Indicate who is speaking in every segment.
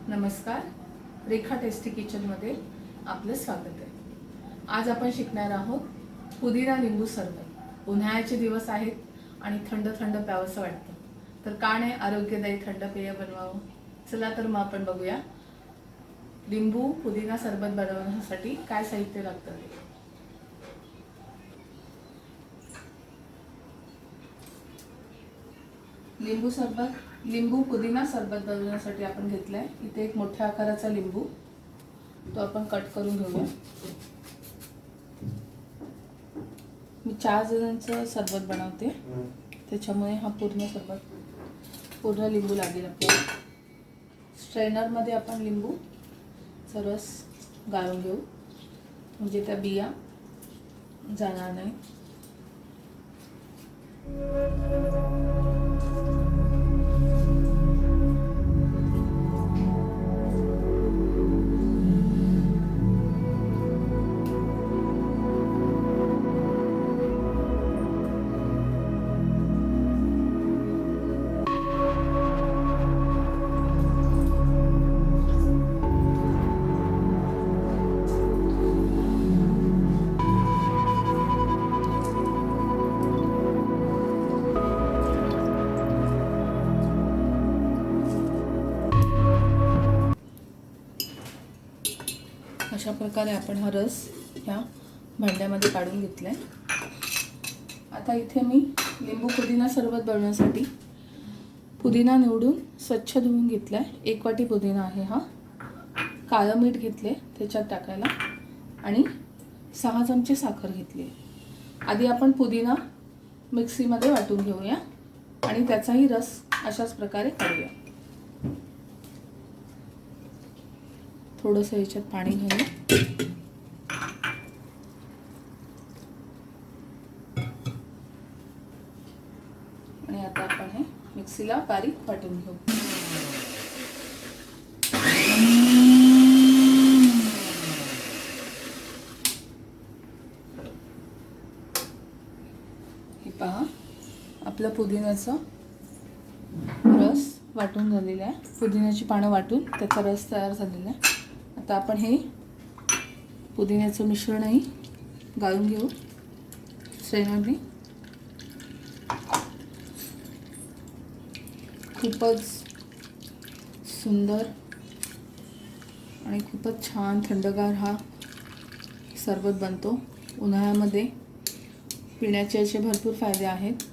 Speaker 1: नमस्कार, रेखा टेस्टी किचनमध्ये आपलं स्वागत आहे। आज आपण शिकणार आहोत पुदिना लिंबू सरबत। उन्हाळ्याचे दिवस आहेत आणि थंड थंड प्यावंसं वाटतं, तर का नाही आरोग्यदायी थंड पेय बनवावं। चला तर मग आपण बघूया लिंबू पुदिना सरबत बनवण्यासाठी काय साहित्य लागतं ते। लिंबू पुदिना सरबत बनवण्यासाठी आपण घेतलाय इथे एक मोठ्या आकाराचा लिंबू, तो आपण कट करून घेऊया। मी 4 जणांचं सरबत बनवते, त्याच्यामुळे हा पूर्ण लिंबू लागेल आपल्याला। स्ट्रेनरमध्ये आपण लिंबूचा रस गाळून घेऊ, म्हणजे त्या बिया जाणार नाही। अशा प्रकारे आपण हा रस ह्या भांड्यामध्ये काढून घेतलाय। आता इथे मी लिंबू पुदिना सरबत बनवण्यासाठी पुदिना निवडून स्वच्छ धुवून घेतलाय। 1 वाटी पुदिना आहे हा। काळं मीठ घेतले त्याच्यात टाकायला आणि 6 चमचे साखर घेतली। आधी आपण पुदिना मिक्सीमध्ये वाटून घेऊया आणि त्याचाही रस अशाच प्रकारे काढूया। थोडंसं याच्यात पाणी घालू आणि आता आपण हे मिक्सीला बारीक वाटून घेऊ। हे पहा, आपलं पुदिन्याचा रस वाटून झालेला आहे। पुदिन्याची पानं वाटून त्याचा रस तयार झालेला आहे। आता आपण हे पुदिन्याचं मिश्रणही गाळून घेऊ स्ट्रेनरने। खूपच सुंदर आणि खूपच छान थंडगार हा सरबत बनतो। उन्हाळ्यामध्ये पिण्याचे असे भरपूर फायदे आहेत।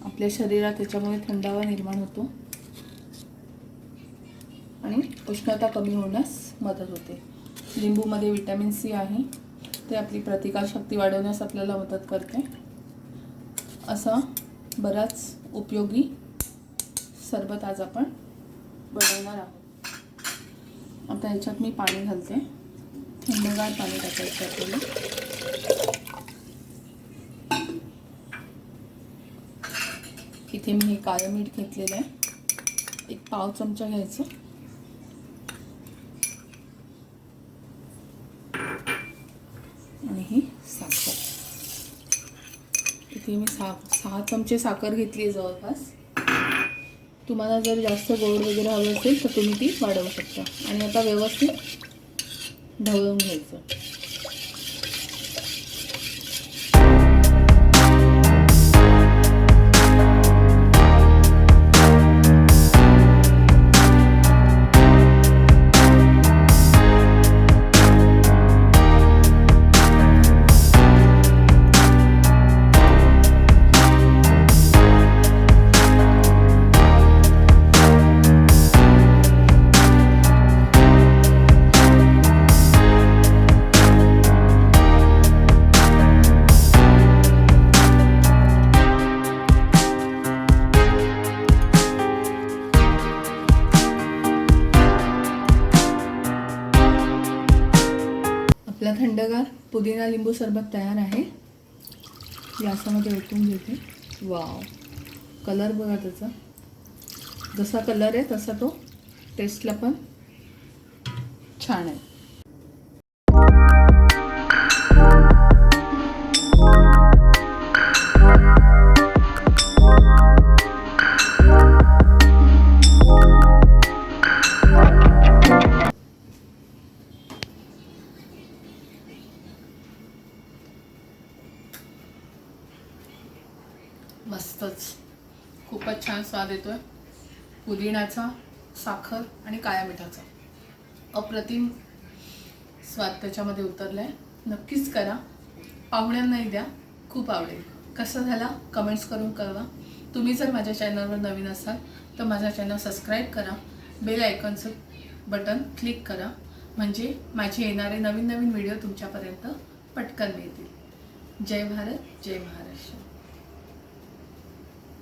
Speaker 1: आपल्या शरीरात त्याच्यामुळे थंडावा निर्माण होतो आणि उष्णता कमी होण्यास मदत होते। लिंबूमध्ये व्हिटॅमिन सी आहे, ते आपली प्रतिकारशक्ती वाढवण्यास आपल्याला मदत करते। असा बराच उपयोगी सरबत आज आपण बनवणार आहोत। आता याच्यात मी पाणी घालते, थंडगार पाणी टाकायचं आपल्याला। इथे मी हे काळं मीठ घेतलेलं आहे, 1 पाव चमचा घ्यायचं आणि ही साखर। इथे मी 6 चमचे साखर घेतली जवळपास। तुम्हाला जर जास्त गोड वगैरे हवं असेल तर तुम्ही ती वाढवू शकता। आणि आता व्यवस्थित ढवळून घ्यायचं। आपला थंडगार पुदिना लिंबू सरबत तयार आहे। ग्लासामध्ये ओतून घेते। वाव, कलर बघा त्याचा, जसा कलर आहे तसा तो टेस्टला पण छान आहे। मस्तच, खूपच छान स्वाद येतोय पुदिन्याचा, साखर आणि काळ्या मिठाचा. अप्रतिम स्वाद त्याच्यामध्ये उतरलाय. नक्कीच करा, पाहुण्यांनाही द्या, खूप आवडेल. कसं झाला कमेंट्स करून कळवा. तुम्ही जर माझ्या चॅनलवर नवीन असाल तर माझा चॅनल सबस्क्राईब करा, बेल आयकॉनचं बटन क्लिक करा, म्हणजे माझे येणारे नवीन नवीन व्हिडिओ तुमच्यापर्यंत पटकन मिळतील. जय भारत, जय महाराष्ट्र.